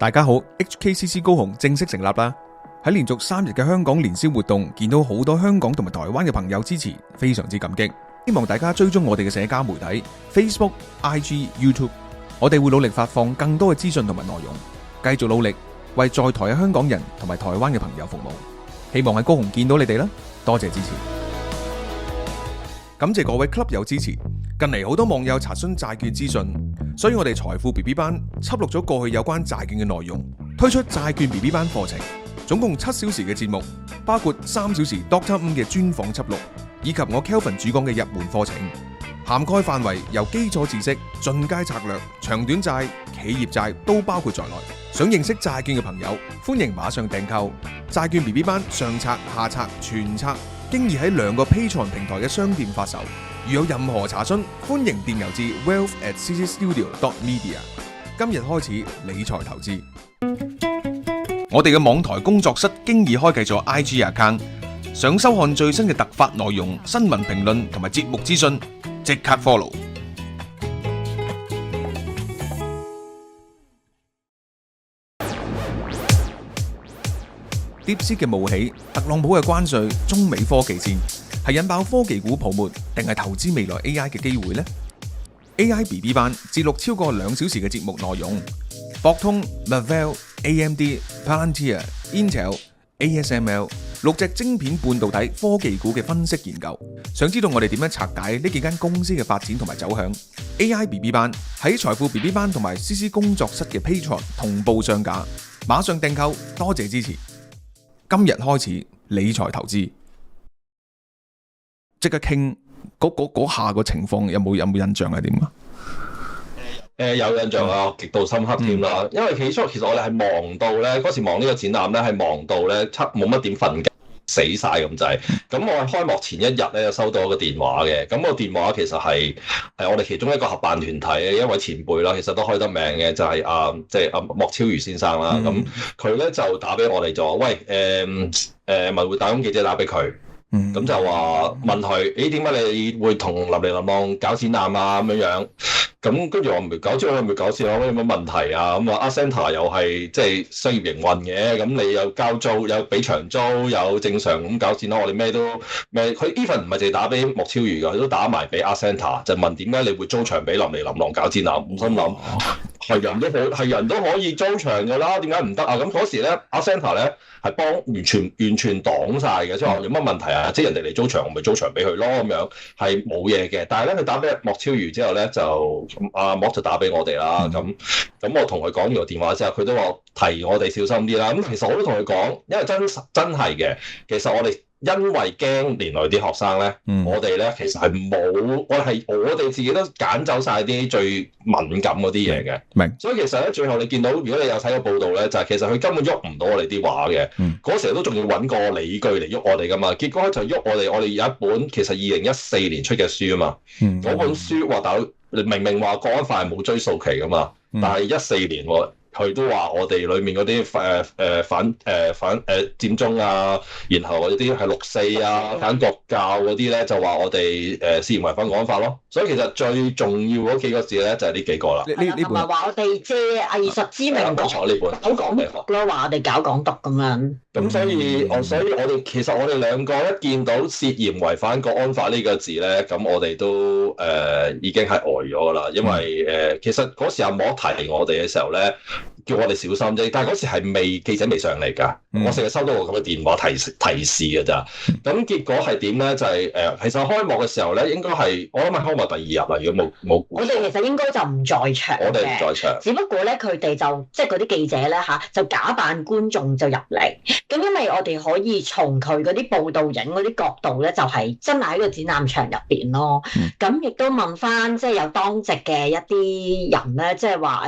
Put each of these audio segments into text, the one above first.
大家好 ，HKCC 高雄正式成立啦！喺連續3日嘅香港年宵活動，見到好多香港同埋台灣嘅朋友支持，非常之感激。希望大家追蹤我哋嘅社交媒體 Facebook、IG、YouTube， 我哋會努力發放更多嘅資訊同埋內容，繼續努力為在台嘅香港人同埋台灣嘅朋友服務。希望喺高雄見到你哋啦，多謝支持。感謝各位 club 友支持。近嚟好多網友查詢債券資訊，所以我哋財富 BB 班輯錄咗過去有關債券嘅內容，推出債券 BB 班課程，總共7小時嘅節目，包括3小時 Dr. 嘅專訪輯錄，以及我 Kelvin 主講嘅入門課程，涵蓋範圍由基礎知識、進階策略、長短債、企業債都包括在內。想認識債券嘅朋友，歡迎馬上訂購債券 BB 班上冊、下冊、全冊，經已喺2個 Patreon 平台嘅商店發售。如有任何查詢，歡迎電郵至 wealth@ccstudio.media。今日開始理財投資。我哋嘅網台工作室經已開啟咗 IG account， 想收看最新嘅突發內容、新聞評論同埋節目資訊，即刻 follow。DeepSeek 嘅冒起，特朗普嘅關稅，中美科技戰，係引爆科技股泡沫，定係投資未來 AI 嘅機會呢？ AI BB 班節錄超過2小時嘅節目內容，博通、Marvell、AMD、Palantir、Intel、ASML 6隻晶片半導體科技股嘅分析研究。想知道我哋點樣拆解呢幾間公司嘅發展同埋走向？ AI BB 班喺財富 BB 班同埋 CC 工作室嘅 Patreon 同步上架，馬上訂購，多謝支持。今日開始理財投資，即刻傾嗰下個情況有冇印象係點啊？有印象啊，極度深刻添啦。因為起初其實我哋係忙到咧，嗰時忙呢個展覽咧係忙到咧，冇乜點瞓覺，死晒咁滯。咁我開幕前一日咧就收到一個電話嘅，咁個電話其實係我哋其中一個合辦團體嘅一位前輩啦，其實都開得名嘅，就係即係莫超瑜先生啦。咁佢咧就打俾我哋就話：喂，文匯打工記者打俾佢。咁就話問佢，點解你會同林嚟林浪搞展覽啊？咁樣，咁跟住我唔係搞展覽，我唔係搞展覽，有乜問題啊？咁啊，Ascenta 又係即係商業營運嘅，咁你有交租，有俾長租，有正常咁搞展覽，我哋咩都咩，佢 even 唔係淨係打俾莫超瑜㗎，佢都打埋俾 Ascenta，就問點解你會租場俾林嚟林浪搞展覽？我心諗係人都可以租場㗎啦，點解唔得啊？咁嗰時咧 Ascenta 咧係幫完全擋晒嘅，即係話有乜問題啊？即係人哋嚟租場，我咪租場俾佢咯，咁樣係冇嘢嘅。但係咧，佢打俾莫超瑜之後咧，就阿莫就打俾我哋啦。咁我同佢講完個電話之後，佢都話提我哋小心啲啦。咁其實我都同佢講，因為真係嘅，其實我哋因為驚連累啲學生咧，我哋咧其實係冇，我哋自己都揀走晒啲最敏感嗰啲嘢嘅。明。所以其實咧，最後你見到，如果你有睇個報道咧，就係其實佢根本喐唔到我哋啲話嘅。嗰時都仲要揾個理據嚟喐我哋噶嘛。結果就喐我哋有一本其實2014年出嘅書啊嘛。嗰本書話明明話國安法係冇追溯期噶嘛，但係14年喎。佢都話我哋裏面嗰啲反佔中啊，然後嗰啲係6·4啊、反國教嗰啲咧，就話我哋涉嫌違反國安法咯。所以其實最重要嗰幾個字咧就係呢幾個啦。同埋話我哋借藝術之名冇錯，呢本搞港獨咯，話我哋搞港獨咁樣。咁所以我哋其實我哋兩個一見到涉嫌違反國安法呢個字咧，咁我哋都已經係呆咗噶啦，因為其實嗰時阿莫提我哋嘅時候咧，叫我哋小心啫。但係嗰時係記者未上嚟㗎，我成日收到個咁嘅電話提示㗎咋。咁結果係點咧？就係其實開幕嘅時候咧，應該係我諗係開幕第2日啦。如果冇我哋其實應該就唔在場嘅，我哋唔在場。只不過咧，佢哋就即係嗰啲記者咧就假扮觀眾就入嚟。咁因為我哋可以從佢嗰啲報道影嗰啲角度咧，就係真係喺個展覽場入邊咯。咁亦都問翻即係有當值嘅一啲人咧，即係話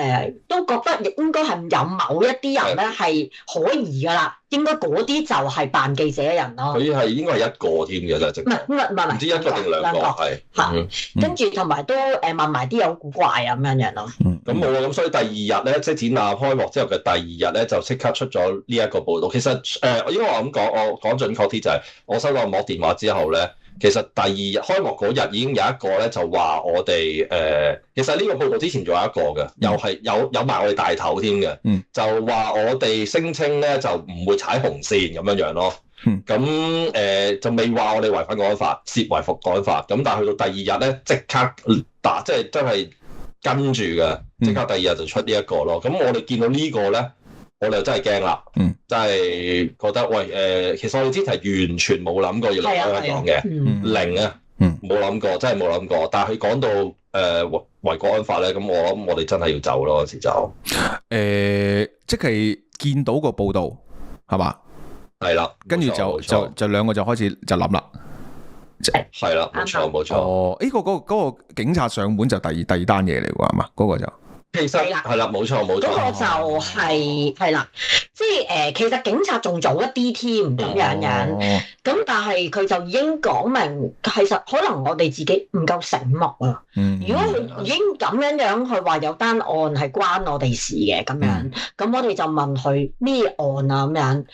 都覺得應該係有某一啲人咧係可疑噶啦。應該嗰啲就係扮記者嘅人咯。佢係應該係一個添嘅啫，唔知一個定兩個係。跟住同埋都問埋啲有古怪啊咁樣咯。咁冇啊，咁所以第2日咧，即係展覽開幕之後嘅第2日咧，就即刻出咗呢一個報導。其實我應該話咁講，我講準確啲就係我收到莫電話之後咧。其實第二日開幕嗰日已經有一個咧就話我哋其實呢個報道之前仲有一個嘅，又係有埋我哋大頭添嘅，就話我哋聲稱咧就唔會踩紅線咁樣樣咯。咁就未話我哋違反國安法，涉違反國安法。咁但係去到第二日咧，即刻即係真係跟住嘅，即刻第二日就出呢一個咯。咁我哋見到呢個咧，我哋就真係驚啦，真係覺得喂其實我哋之前係完全冇諗過要嚟香港嘅，零啊，冇諗過，真係冇諗過。但係佢講到違國安法咧，咁我諗我哋真係要走咯，嗰時就即係見到個報道係嘛？係啦，跟住就兩個就開始就諗啦，係啦，冇錯冇錯。哦，嗰個警察上門就第二單嘢嚟喎，係嘛？嗰個就其實係啦，冇錯冇錯。嗰個就係啦，即係其實警察仲早一啲添咁樣，咁但係佢就已經講明，其實可能我哋自己唔夠醒目啊。如果佢已經咁樣去話有單案係關我哋事嘅咁樣，咁我哋就問佢咩案啊咁樣，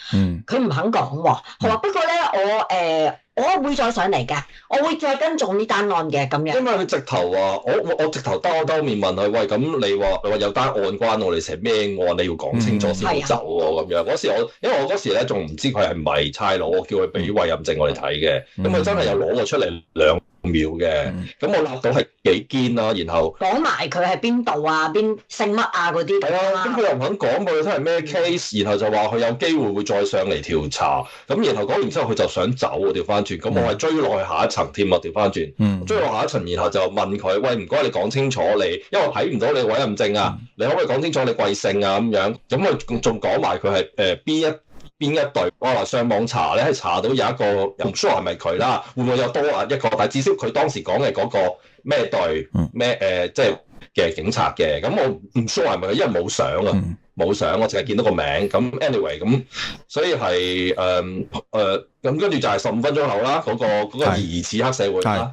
佢唔肯講喎。佢話不過咧我會再上嚟嘅，我會再跟蹤呢單案嘅咁樣。因為佢直頭話，我直頭兜面問佢，喂，咁你話有單案關我哋成咩案？你要講清楚先走喎咁樣。嗰時因為我嗰時咧仲唔知佢係唔係差佬，我叫佢俾委任證我哋睇嘅，咁佢真係有攞過出嚟2秒嘅，咁我立到係幾堅啦，然後講埋佢係邊度啊，邊姓乜啊嗰啲。係啊，咁佢又唔肯講佢真係咩 case，然後就話佢有機會會再上嚟調查，咁然後講完之後佢就想走喎，調翻轉，咁我係追落去下一層添啊，調翻轉，追落下一層，然後就問佢，喂，唔該你講清楚你，因為我睇唔到你委任證啊，你可唔可以講清楚你貴姓啊咁樣，咁佢仲講埋佢係邊一隊？我話上網查咧，係查到有一個，又唔 sure 係咪佢啦，會唔會有多一個？但係至少佢當時講嘅嗰個咩隊咩即係嘅警察嘅，咁我唔 sure 係咪佢，因為冇相啊，冇相，我淨係見到個名。咁 anyway 咁，所以係咁跟住就係15分鐘後啦，嗰個疑似黑社會啦，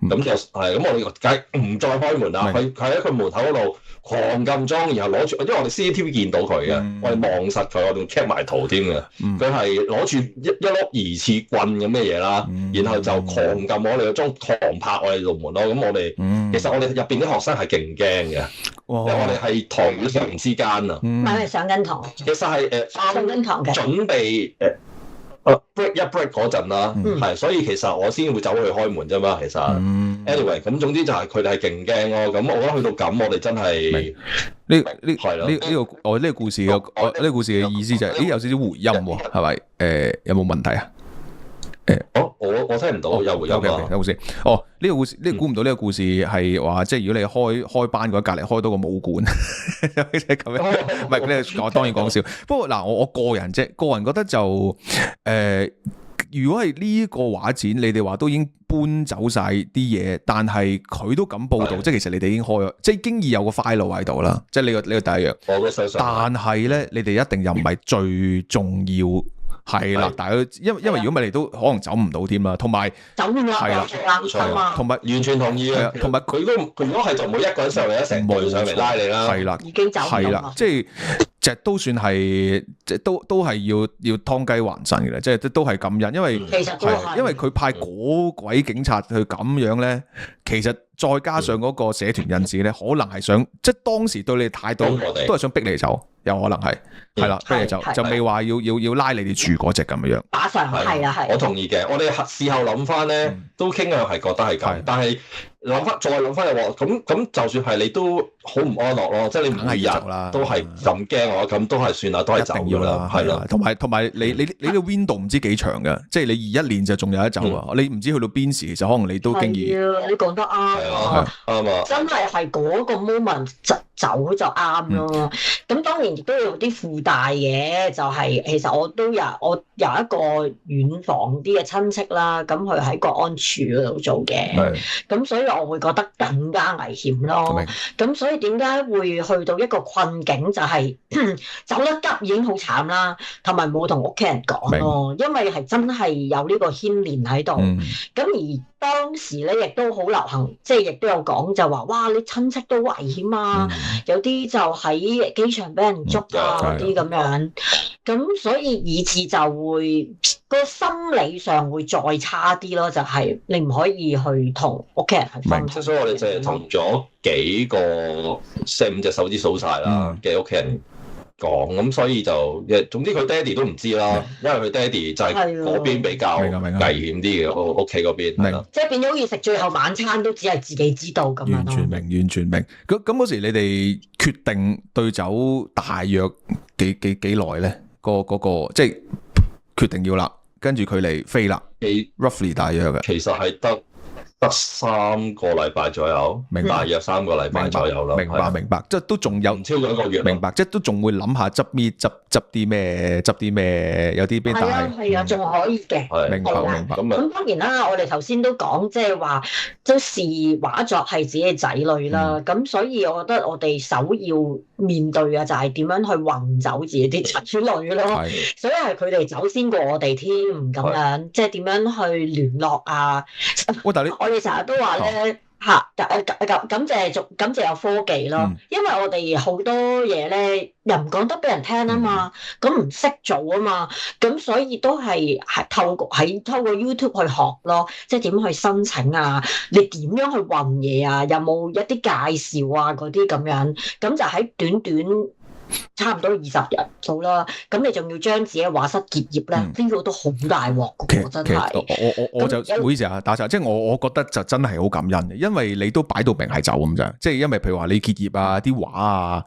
咁就係咁我哋梗係唔再開門啦，佢喺佢門口嗰度狂撳鐘，然後攞住，因為我哋 CCTV 見到佢嘅，我哋望實佢，我仲 cap 埋圖添嘅，佢係攞住一粒疑似棍咁嘅嘢啦，然後就狂撳我哋個鐘，狂拍我哋度門咯。咁我哋其實我哋入邊啲學生係勁驚嘅，因為我哋係堂與堂之間啊，唔係上緊堂，其實係上緊堂嘅，準備break 嗰陣啦，係，所以其實我先會走去開門啫嘛。其實，anyway， 咁總之就係佢哋係勁驚咯。咁我覺得去到咁，我哋真係呢個故事嘅意思就係，有少少回音喎，係咪？有冇問題啊？我聽唔到有回音啊！有故事呢個故事，估唔到呢個故事係話，即係如果你開班嘅話，隔離開多個武館，即係咁樣。唔係，我當然講笑。不過嗱，我個人覺得就如果係呢個畫展，你哋話都已經搬走晒啲嘢，但係佢都咁報導，即係其實你哋已經開咗，即係經已有個 file 喺度啦。即係呢個第一樣。我都相信。但係咧，你哋一定又唔係最重要。係啦，但係因為如果唔係你都可能走唔到添啦，同埋走唔到係啦，同埋完全同意啊，同埋佢如果係就唔會一個人上嚟，一成隊上嚟拉你啦，係啦，已經走唔到係啦，即係都算係即都係要劏雞還腎嘅啦，即係都係感恩，因為其實係因為佢派嗰鬼警察去咁樣咧，其實再加上嗰個社團人士咧，可能係想即係當時對你態度都係想逼你走。有可能係啦，跟住就未話要拉你哋住嗰隻咁樣樣。馬上係啊係。我同意嘅，我哋事後諗翻咧，都傾向係覺得係咁，但係再諗翻又話咁就算係你都好唔安樂咯，即係你每日都係咁驚我，咁都係算啦，都係走㗎啦，係啦。同埋你個 window 唔知幾長㗎，即係你21年就仲有得走啊！你唔知去到邊時，其實可能你都經已。你講得啱啊，啱啊！真係嗰個 moment 走就啱咯。咁當然亦都有啲附帶嘅，就係其實我有一個遠房啲嘅親戚啦，咁佢喺國安處嗰度做嘅，咁所以我會覺得更加危險咯。咁所以點解會去到一個困境，就係走得急已經好慘啦，同埋冇同屋企人講咯，因為係真係有呢個牽連喺度。咁而當時咧亦都好流行，即係亦都有講就話，哇！你親戚都危險啊，有啲就喺機場俾人捉啊嗰啲咁樣。咁所以以致就會個心理上會再差啲咯，就係你唔可以去同屋企人去分享。所以我哋就係同咗幾個4-5隻手指數晒啦嘅屋企人講，咁所以就總之佢爹哋都唔知啦，因為佢爹哋就係嗰邊比較危險啲嘅屋企嗰邊，即係變咗好似食最後晚餐都只係自己知道咁樣咯。完全明。咁嗰時你哋決定對走大約幾耐咧？嗰個即係決定要啦，跟住佢嚟飛啦，roughly 大約嘅。其實係得3個禮拜左右，大約3個禮拜左右啦。明白，即係都仲有唔超過1個月。明白，即係都仲會諗下執啲咩，有啲邊大係啊，仲可以嘅。明白。咁當然啦，我哋頭先都講，即係話都視畫作係自己嘅仔女啦。咁所以我覺得我哋首要面對嘅就係點樣去運走自己啲仔女咯。所以係佢哋走先過我哋添，咁樣即係點樣去聯絡啊？我哋成日都話咧嚇，感謝有科技咯，因為我哋好多嘢咧又唔講得俾人聽啊嘛，咁唔識做啊嘛，咁所以都係透過 YouTube 去學咯，即係點去申請啊，你點樣去運嘢啊，有冇一啲介紹啊嗰啲咁樣，咁就喺短差唔多20日到啦，咁你仲要將自己嘅畫室結業咧，呢個都好大鑊嘅，真係。我就唔好意思啊，打岔，即係我覺得就真係好感恩嘅，因為你都擺到明係走咁啫，即係因為譬如話你結業啊、啲畫啊，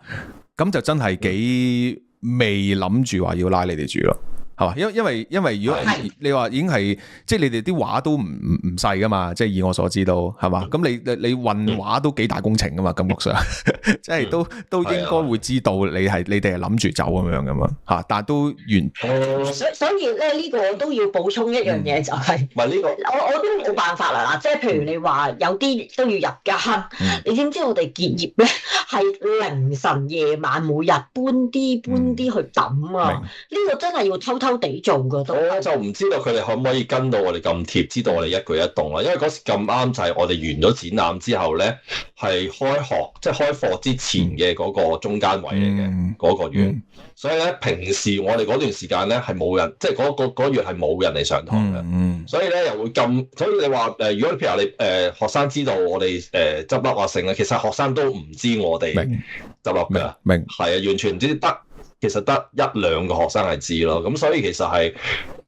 咁就真係幾未諗住話要拉你哋住咯。係嘛？因為如果你話已經係即係你哋啲畫都唔細噶嘛，即係以我所知都係嘛？咁你運畫都幾大工程噶嘛？感覺上即係都應該會知道你哋係諗住走咁樣噶嘛嚇，但係都完。所以咧呢個都要補充一樣嘢就係，唔係呢個我都冇辦法啦嗱，即係譬如你話有啲都要入監，你知唔知我哋結業咧係凌晨夜晚每日搬啲去抌啊？呢個真係要偷地做噶都，我就唔知道佢哋可唔可以跟到我哋咁貼，知道我哋一舉一動啦。因為嗰時咁啱就係我哋完咗展覽之後咧，係開學即係開課之前嘅嗰個中間位嚟嘅嗰個月，所以咧平時我哋嗰段時間咧係冇人，即係嗰月係冇人嚟上堂嘅，所以咧又會咁。所以你話如果譬如你學生知道我哋執笠啊成啊，其實學生都唔知我哋執笠㗎，係啊，完全唔知得。其實得1-2個學生係知咯，咁所以其實係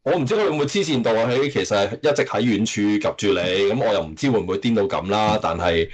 我唔知佢會唔會黐線到佢，其實一直喺遠處及住你，咁我又唔知會唔會癲到咁啦。但係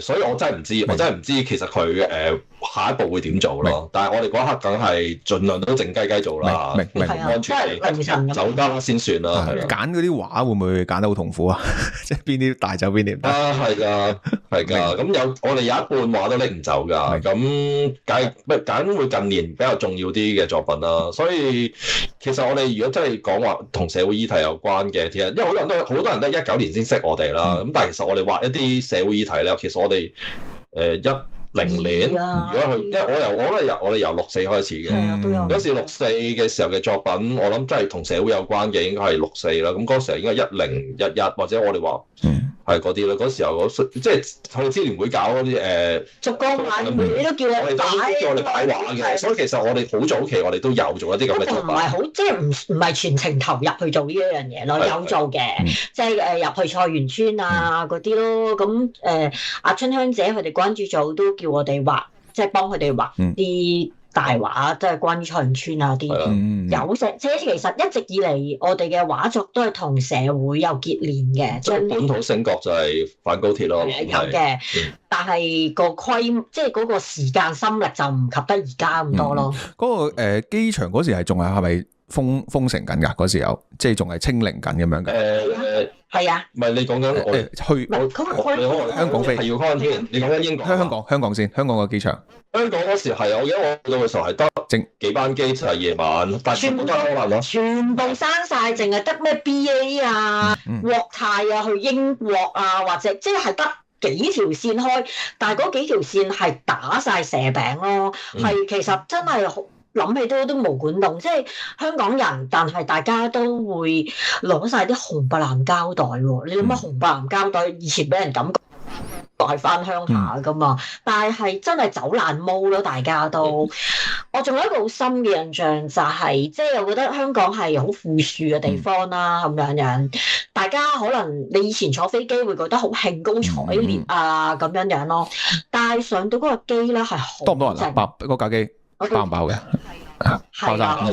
所以我真係唔知，其實佢下一步會點做咯。但係我哋嗰刻梗係盡量都靜雞雞做啦，安全地走得先算啦。揀嗰啲畫會唔會揀得好痛苦啊？即係邊啲帶走邊啲唔得？係㗎。咁我哋有一半畫都拎唔走㗎。咁揀會近年比較重要啲嘅作品啦。所以其實我哋如果真係講話同社會議題有關嘅，其實因為好多人都係19年先識我哋啦。咁但係其實我哋畫一啲社會議題咧，其實我哋10年，如果因為我哋由64開始嘅，嗰時64嘅時候嘅作品，我諗真係同社會有關嘅，應該係64啦。咁嗰時候應該10、11或者我哋話係嗰啲啦。嗰時候即係我哋支聯會搞嗰啲燭光晚會，你都叫我哋擺畫嘅。所以其實我哋好早期我哋都有做一啲咁嘅作品。唔係好，即係唔係全程投入去做呢一樣嘢咯，有做嘅，即係入去菜園村啊嗰啲咯。咁阿春香姐佢哋關注組都叫我哋畫，即係幫佢哋畫啲大畫，即係關於菜園村啊啲有成。即係其實一直以嚟，我哋嘅畫作都係同社會有結連嘅。即係本土醒覺就係反高鐵咯，有嘅。但係個即係嗰個時間心力就唔及得而家咁多咯。嗰個機場嗰時係咪封城緊㗎？嗰時候即係仲係清零緊咁樣嘅。係啊，唔係你講緊香港飛係要開添，你講緊英國香港先，香港個機場。香港嗰時係我記得我去到嘅時候係得幾班機就係夜晚，但係全部都係可能咯，全部閂晒，淨係得咩 BA 啊、國泰啊去英國啊，或者即係得幾條線開，但係嗰幾條線係打晒蛇餅咯，係其實真係諗起都毛管戙，即係香港人，但係大家都會攞晒啲紅白藍膠袋喎。你諗下紅白藍膠袋以前俾人感覺帶翻鄉下噶嘛，但係真係走爛毛咯，大家都。我仲有一個好深嘅印象就係，即係我覺得香港係好富庶嘅地方啦，咁樣。大家可能你以前坐飛機會覺得好興高采烈啊咁樣咯，但係上到嗰個機咧係好多唔多人啊？嗰架機爆唔爆嘅？係啦，好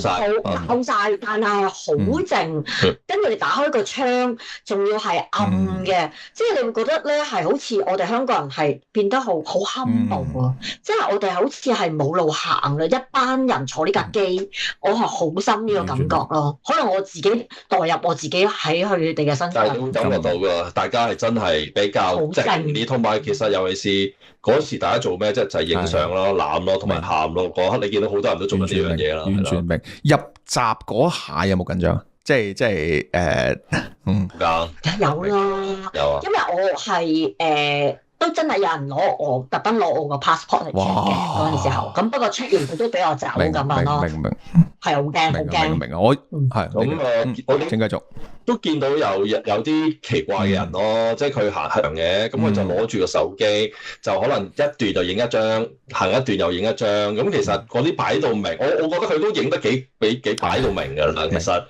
爆晒，但係好靜。跟住你打開個窗，仲要係暗嘅，即係你會覺得咧係好似我哋香港人係變得好 humble 啊！即係我哋好似係冇路行啦，一班人坐呢架機，我係好深呢個感覺咯。可能我自己代入我自己喺佢哋嘅身上，但係都感覺到㗎，大家係真係比較靜啲，同埋其實尤其是嗰時大家做咩啫？就係影相咯、攬咯、同埋喊咯。嗰刻你見到好多人都做緊呢樣嘢啦。完全明。入閘嗰下有冇緊張？即係有啦，有啊，因為我係都真係有人攞我特登攞我個 passport 嚟 check 嘅嗰陣時候，咁不過 check 完佢都俾我走咁樣咯。明，係好驚，好驚。明，我係咁我請繼續。都見到有啲奇怪嘅人咯，即係佢行嘅，咁佢就攞住個手機，就可能一段就影一張，行一段又影一張，咁其實嗰啲擺到明，我覺得佢都影得幾擺到明㗎啦，其實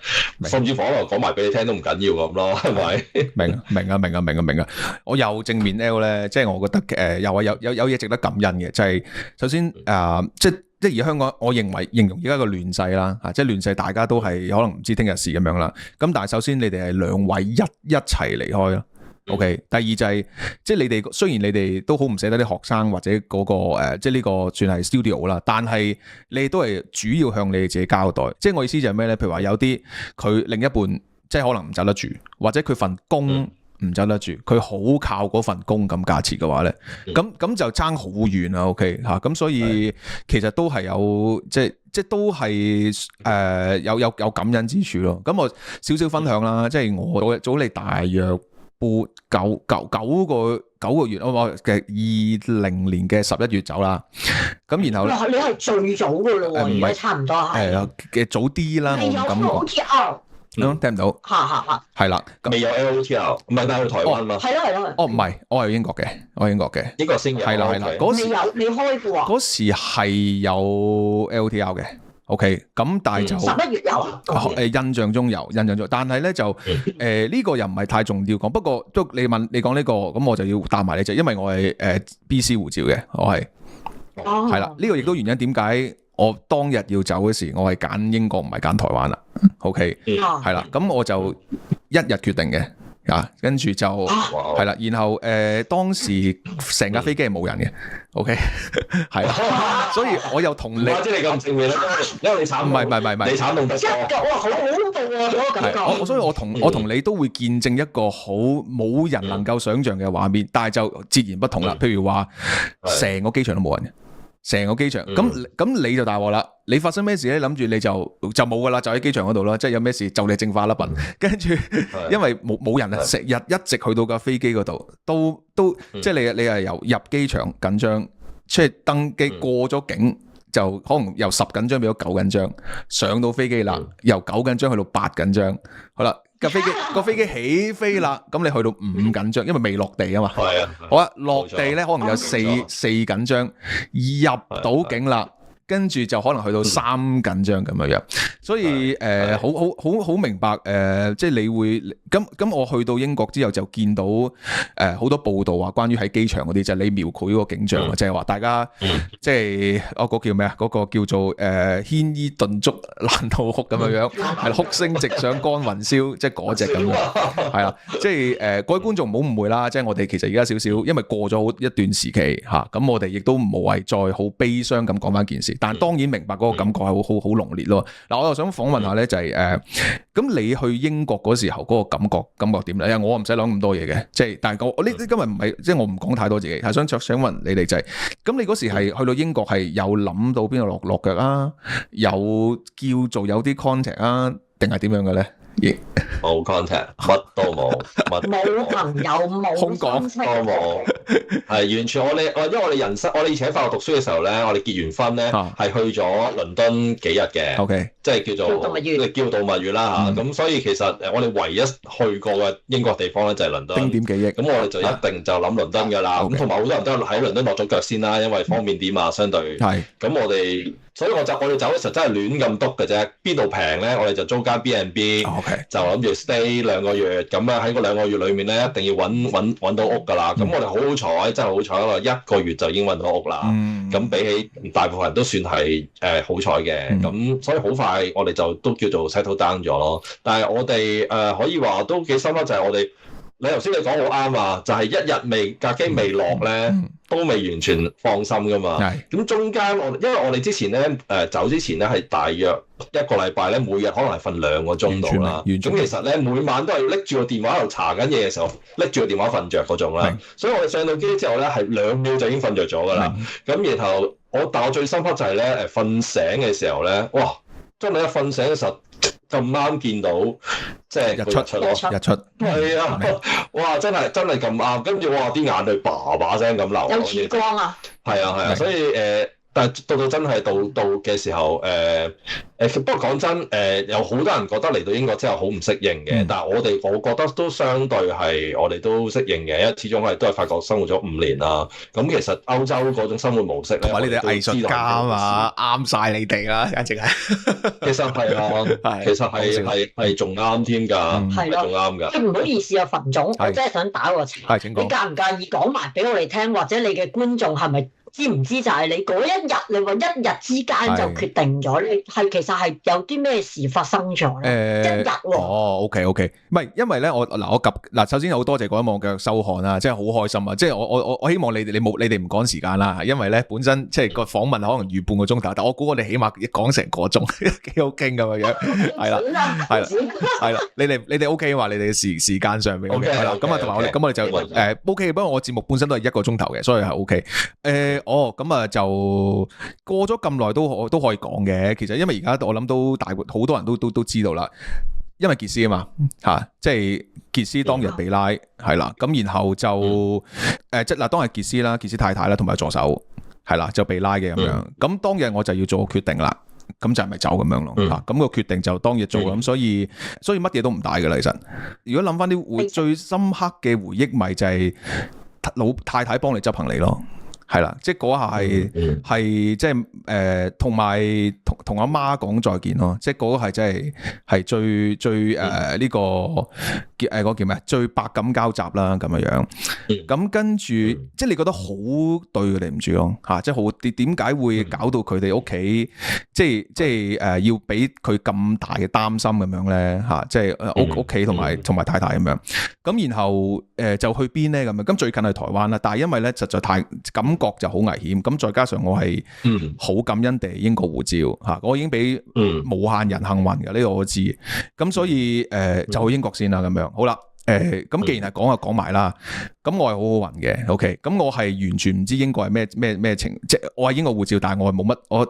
甚至乎可能講埋俾你聽都唔緊要咁咯，係咪？明啊！我又正面 L 咧，即係我覺得又話有嘢值得感恩嘅，就係首先即係而家香港，我認為形容而家個亂世啦，即係亂世，大家都係可能唔知聽日事咁樣啦。咁但係首先你哋係兩位一齊離開咯。OK，第二就係即係你哋雖然你哋都好唔捨得啲學生或者嗰個即係呢個算係 studio 啦，但係你哋都係主要向你哋自己交代。即係我意思就係咩咧？譬如話有啲佢另一半即係可能唔走得住，或者佢份工唔走得住，佢好靠嗰份工咁價錢嘅話咧，咁就爭好遠啦。OK 嚇，咁所以其實都係有即係都係有感恩之處咯。咁我少少分享啦，即係我早你大約九個月，我嘅20年嘅11月走啦。咁然後你係最早嘅咯喎，而家差唔多係嘅早啲啦，我唔敢講。聽唔到？係啦，未有 LOTR， 唔係帶去台灣嘛？係咯。唔係，我係英國嘅。英國先有。係啦。嗰時你開過啊？嗰時係有 LOTR 嘅。OK， 咁但係就11月有。印象中有，但係咧就呢個又唔係太重要講。不過都你講呢個，咁我就要答埋你就，因為我係BC 護照嘅，我係係啦。呢個亦都原因點解我當日要走嗰時，我係揀英國唔係揀台灣啦。OK，係啦，咁我就一日決定嘅。跟住就係啦，然後當時成架飛機係冇人嘅，OK， 係啦，所以我又同你，即係你咁正面啦，因為你慘，唔係，你慘動得多，哇，好恐怖啊，嗰個感覺。所以我同你都會見證一個好冇人能夠想像嘅畫面，但係就截然不同啦。譬如話，成個機場都冇人嘅。成個機場，咁你就大鑊啦！你發生咩事咧？諗住你就冇噶啦，就喺機場嗰度啦。即係有咩事就你淨化粒笨，跟住因為冇人啊，成日一直去到架飛機嗰度，都即係你係由入機場緊張，出去登機過咗境就可能由10緊張變咗9緊張，上到飛機啦，由9緊張去到8緊張，好啦。個飛機起飛啦，咁你去到5緊張，因為未落地啊嘛。係啊。好啊，落地咧可能有四緊張，入到境啦，跟住就可能去到3緊張咁樣。所以好明白即係你會咁我去到英國之後就見到好多報道話關於喺機場嗰啲就係你描繪嗰個景象啊，即係話大家即係嗰個叫咩啊？嗰個叫做牽衣頓足攔肚哭咁樣，係哭聲直上乾雲霄，即係嗰隻咁樣，係啦，即係各位觀眾唔好誤會啦，即係我哋其實而家少少，因為過咗好一段時期嚇，咁我哋亦都無謂再好悲傷咁講翻件事，但係當然明白嗰個感覺係好濃烈咯。嗱，我又想訪問下咧，就係咁你去英國嗰時候嗰個感覺點咧？因為我唔使諗咁多嘢嘅，即係但係我呢今日唔係即係我唔講太多自己，係想問你哋就係咁，你嗰時係去到英國係有諗到邊度落腳啊？有叫做有啲 contact 啊？定係點樣嘅咧？冇 contact，乜都冇，冇朋友，冇空港親戚都冇，係完全因為我哋人生，我哋以前喺法國讀書嘅時候咧，我哋結完婚咧係去咗倫敦幾日嘅 OK， 即係叫做叫度蜜月啦嚇。咁所以其實我哋唯一去過嘅英國地方咧就係倫敦。經典記憶。咁我哋就一定就諗倫敦㗎啦。咁同埋好多人都喺倫敦落咗腳先啦，因為方便啲嘛，相對。係。咁我哋。所以我哋走嘅時候真係亂咁篤嘅啫，邊度平咧我哋就租間 B&B， 就諗住 stay 2個月，咁啊喺嗰2個月裏面咧一定要揾到屋㗎啦。咁我哋好彩，真係好彩咯，1個月就已經揾到屋啦。咁比起大部分人都算係好彩嘅。咁所以好快我哋就都叫做 settle down 咗咯。但係我哋可以話都幾深刻，就係我哋你頭先你講好啱啊，就係一日架機未落咧。都未完全放心噶嘛，咁中間因為我哋之前咧走之前咧係大約1個禮拜咧，每日可能係瞓2個鐘度啦。咁其實咧每晚都係拎住個電話喺度查緊嘢嘅時候，拎住個電話瞓着嗰種啦。所以我哋上到機之後咧係2秒就已經瞓着咗噶啦。咁然後但我最深刻就係咧瞓醒嘅時候咧，哇！真係一瞓醒嘅時候咁啱見到即係日出，係啊！哇！真係咁啱，跟住哇啲眼淚叭叭聲咁流，有曙光啊！係啊，所以但係到真係到嘅時候，不過講真，有好多人覺得嚟到英國之後好唔適應嘅，但係我覺得都相對係我哋都適應嘅，因為始終都係法國生活咗5年啦。咁其實歐洲嗰種生活模式咧，同埋你哋藝術家啊嘛，啱晒你哋啦，簡直係。其實係啊，其實係仲啱添㗎，係仲啱㗎。唔好意思啊，馮總，我真係想打個岔。你介唔介意講埋俾我哋聽，或者你嘅觀眾係咪？知唔知就係你嗰一日，你話一日之間就決定咗，你係其實係有啲咩事發生咗咧？一日喎。OK，唔係因為咧，我首先好多謝各位網友收看啦，即係好開心啊！即係我希望你哋唔趕時間啦，因為咧本身即係個訪問可能預半個鐘頭，但我估我哋起碼講成個鐘，幾好傾咁嘅樣。係啦，你哋 OK 話你哋時間上面 OK 係啦，咁啊同埋我哋就OK，不過我節目本身都係1個鐘頭嘅，所以係 OK。咁啊就過咗咁耐都可以講嘅。其實因為而家我諗都好多人都知道啦，因為傑斯啊嘛即係傑斯當日被拉係啦，咁然後就即嗱當日傑斯啦，傑斯太太啦同埋助手係啦就被拉嘅咁樣。咁當日我就要做個決定啦，咁就係咪走咁樣咯咁個決定就當日做咁，所以乜嘢都唔大噶啦。其實如果諗翻啲最深刻嘅回憶，咪就係老太太幫你執行李咯。係啦，即係嗰下係即係同埋同阿媽講再見咯，即係嗰個係真係最呢個嗰個叫咩？最百感交集啦咁樣。咁跟住即係你覺得好對佢哋唔住咯即係好點解會搞到佢哋屋企即係要俾佢咁大嘅擔心咁樣咧即係屋企同埋太太咁樣。咁然後就去邊咧咁樣？咁最近係台灣啦，但係因為咧實在太感覺就好危險，咁再加上我係好感恩地英國護照我已經俾無限人幸運嘅，呢個我知，咁所以就去英國先啦咁樣。好啦，咁既然係講就講埋啦，咁我係好好運嘅 ，OK，咁我係完全唔知英國係咩情，即係我係英國護照，但係我係冇乜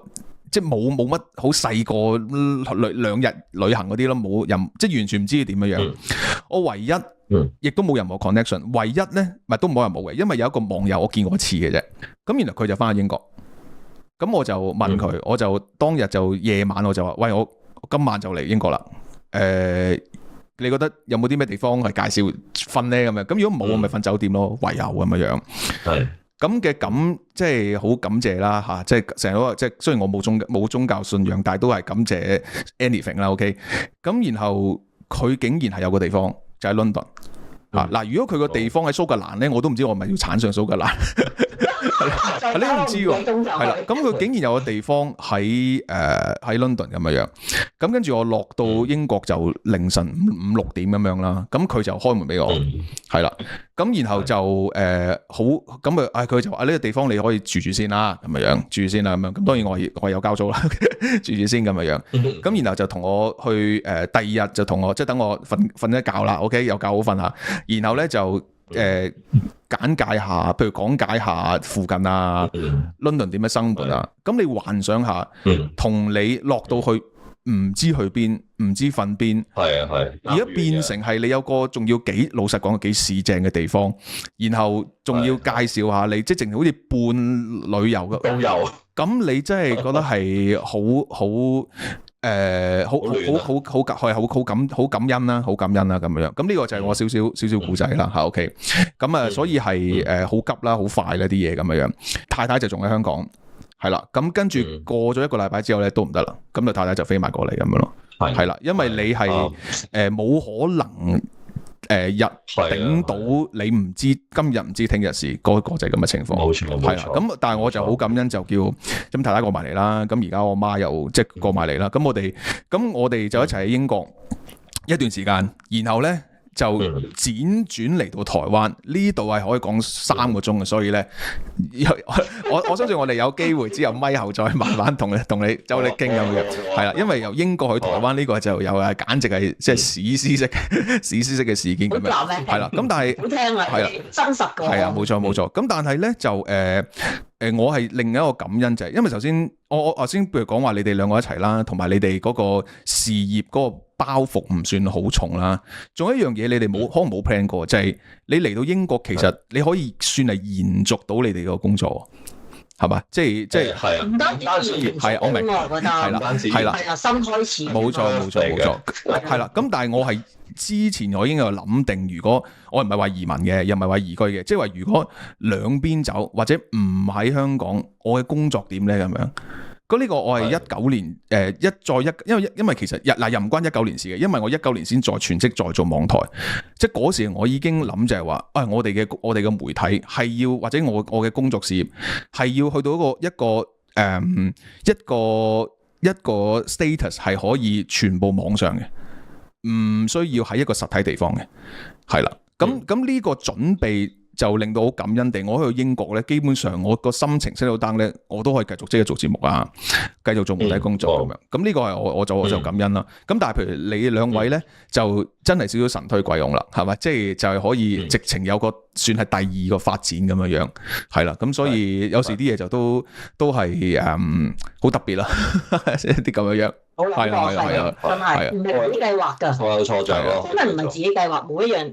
即係冇乜好細個2日旅行嗰啲咯，冇即係完全唔知點樣。我唯一亦都冇任何 connection， 唯一咧咪都冇人冇嘅，因為有一個網友我見過一次嘅啫。咁然後佢就翻去英國，咁我就問佢，我就當日就夜晚我就話：喂，我今晚就嚟英國啦。你覺得有冇啲咩地方係介紹瞓咧咁樣？咁如果冇，我咪瞓酒店咯，唯有咁樣。係。咁嘅即係好感謝啦即係成日都即係雖然我冇宗教信仰，但係都係感謝 anything 啦 OK。咁然後佢竟然係有個地方就喺 London 嗱，如果佢個地方喺蘇格蘭咧，我都唔知我係咪要鏟上蘇格蘭。你都唔知喎，係啦。咁佢竟然有個地方喺London 咁樣，咁跟住我落到英國就凌晨5、6點咁樣啦。咁佢就開門俾我，係啦。咁然後就好咁佢就話呢個地方你可以住先啦，咁樣住先啦咁樣。咁當然我係有交租啦，住先咁樣。咁然後就同我去第二日就同我即係等我瞓一覺啦。OK， 有覺好瞓下。然後咧就簡介下，譬如講解下附近啊，London 點樣生活啊。咁你幻想下，同你落到去唔知去邊，唔知瞓邊。係啊係。而家變成係你有個仲要幾老實講幾市正嘅地方，然後仲要介紹下你，即係淨係好似半旅遊嘅都有。咁你真係覺得係好好感恩啦，好感恩啦咁樣。咁呢個就係我少少故仔啦嚇。OK， 咁啊，所以係好急啦，好快啦啲嘢咁樣。太太就仲喺香港，係啦。咁跟住過咗1個禮拜之後咧都唔得啦，咁就太太就飛埋過嚟咁樣咯。係啦，因為你係冇可能日頂到你唔知今日唔知聽日事，個就係咁嘅情況。冇錯，係啦。咁但係我就好感恩，就叫咁太太過埋嚟啦。咁而家我媽又即係過埋嚟啦。咁我哋就一齊喺英國一段時間，然後咧就輾轉嚟到台灣呢度係可以講3個鐘嘅，所以咧我相信我哋有機會之後咪後再慢慢同你走你傾咁嘅，係啦，因為由英國去台灣呢個就有簡直係即係史詩式嘅事件咁樣，係啦，咁但係好聽啊，係真實嘅，係啊，冇錯，咁但係咧就我係另一個感恩就係，因為首先我先譬如講話你哋兩個一齊啦，同埋你哋嗰個事業嗰個包袱唔算好重啦。仲有一樣嘢你哋可能冇 plan 過，就係你嚟到英國其實你可以算係延續到你哋個工作，係嘛？即係唔單止係我明，係啦，新開始，冇錯，係啦。咁但係我係之前我已經有諗定，如果我唔係話移民嘅，又唔係話移居嘅，即係話如果兩邊走或者唔喺香港，我嘅工作點咧咁樣？咁呢個我係19年因為其實又唔關19年事嘅，因為我19年先再全職再做網台，即係嗰時我已經諗就係話，我哋嘅媒體係要或者我嘅工作事業係要去到一個 status 係可以全部網上嘅，唔需要喺一個實體地方嘅，係啦。咁呢個準備就令到好感恩地，我去到英國咧，基本上我個心情 set 到 down 咧，我都可以繼續即係做節目啊，繼續做媒體工作咁樣。咁呢個係我就感恩啦。咁但係譬如你兩位咧，就真係少少神推鬼用啦，係咪？即係就係可以直情有個算係第二個發展咁樣樣，係啦。咁所以有時啲嘢就都係好特別啦，一啲咁樣樣。係啊，真係唔係自己計劃㗎，我有錯著咯，真係唔係自己計劃，每一樣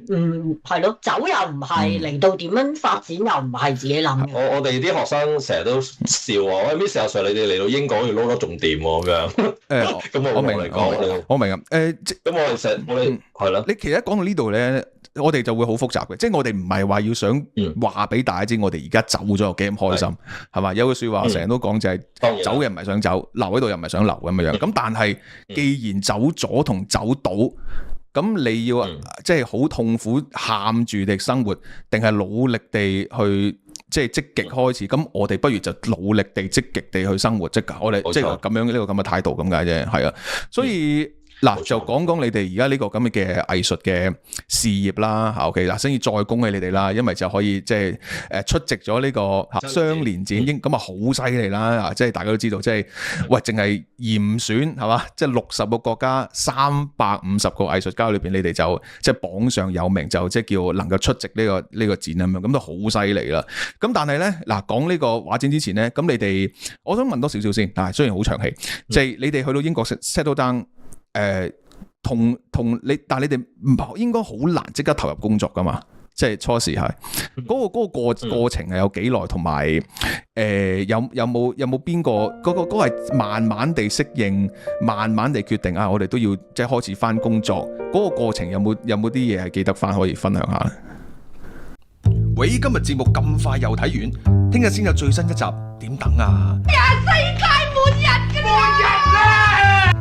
係咯，走又唔係，嚟到點樣發展又唔係自己諗。我哋啲學生成日都笑我，喂 Miss 阿 Sir，你哋嚟到英國要撈得仲掂喎咁樣。咁我明嚟講，我明啊。咁我哋成我哋係啦。你其實講到呢度咧，我哋就會好複雜嘅，即係我哋唔係話要想話俾大家知，我哋而家走咗有幾咁開心，係嘛？有句説話成日都講就係走嘅唔係想走，留喺度又唔係想留咁樣樣。咁但係既然走咗同走到，咁你要即係好痛苦喊住地生活，定係努力地去即係積極開始？咁我哋不如就努力地積極地去生活，即係我哋即係咁樣呢個咁嘅態度咁解啫，係啊，所以。嗱，就講你哋而家呢個咁嘅藝術嘅事業啦，OK 嗱，先要再恭喜你哋啦，因為就可以即係出席咗呢個雙年展，咁啊好犀利啦，即係大家都知道，即係喂，淨係嚴選係嘛，即係60個國家350個藝術家裏邊，你哋就即係榜上有名，就即係叫能夠出席呢個展咁樣，咁都好犀利啦。咁但係咧，嗱講呢個畫展之前咧，咁你哋我想問多少少先，但係雖然好長氣，即係你哋去到英國 settle down。同你，但係你哋唔應該好難即刻投入工作噶嘛？即係初時係嗰個過程係有幾耐，同埋有冇邊個嗰個係慢慢地適應，慢慢地決定啊！我哋都要即係開始翻工作，嗰個過程有冇啲嘢係記得翻可以分享下？喂，今日節目咁快又睇完，聽日先有最新一集，點等啊？世界末日㗎啦！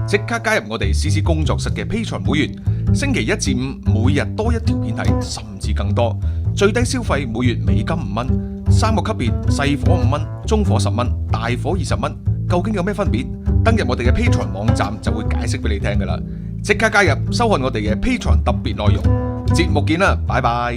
即刻加入我哋CC工作室嘅 Patreon 會員，星期1至5每日多一條片睇，甚至更多。最低消費每月美金5蚊，3個級別，細火5蚊，中火10蚊，大火20蚊。究竟有咩分別？登入我哋嘅 Patreon 網站就會解釋俾你聽噶啦。即刻加入，收看我哋嘅 Patreon 特別內容。節目見啦，拜拜。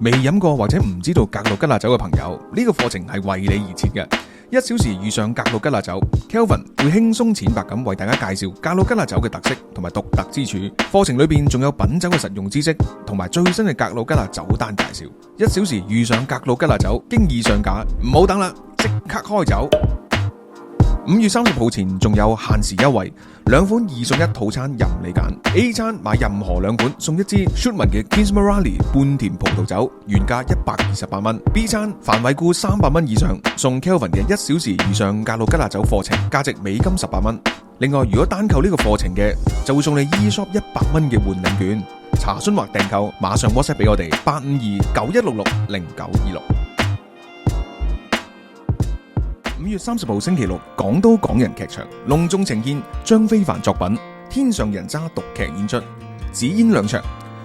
未飲過或者唔知道格魯吉亞酒嘅朋友，呢個課程係為你而設嘅。1小時遇上格魯吉亞酒 ，Kelvin 會輕鬆淺白咁為大家介紹格魯吉亞酒嘅特色同埋獨特之處。課程裏邊仲有品酒嘅實用知識同埋最新嘅格魯吉亞酒單介紹。1小時遇上格魯吉亞酒，經已上架，唔好等啦，即刻開酒！5月30號前仲有限時優惠，2款2送1套餐任你揀。A 餐買任何2款送1支 Shulman 嘅 Kingsmarali 半甜葡萄酒，原價128蚊。B 餐凡惠顧300蚊以上，送 Kelvin 嘅1小時遇上格魯吉亞酒課程，價值美金18蚊。另外，如果單購呢個課程嘅，就會送你 eShop 100蚊嘅換領券。查詢或訂購，馬上 WhatsApp 俾我哋85291660926。5月30號星期六，港都港人劇場隆重呈現張非凡作品《天上人渣》獨劇演出，只演2場，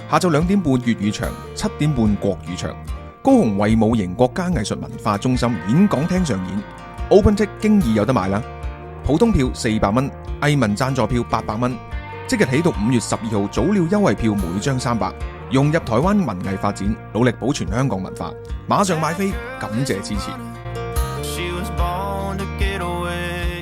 下晝2點半粵語場，7點半國語場，高雄衛武營國家藝術文化中心演講廳上演。OpenTix 經已有得買啦，普通票400蚊，藝文贊助票800蚊，即日起到5月12號早鳥優惠票每張300，融入台灣文藝發展，努力保存香港文化。馬上買飛，感謝支持。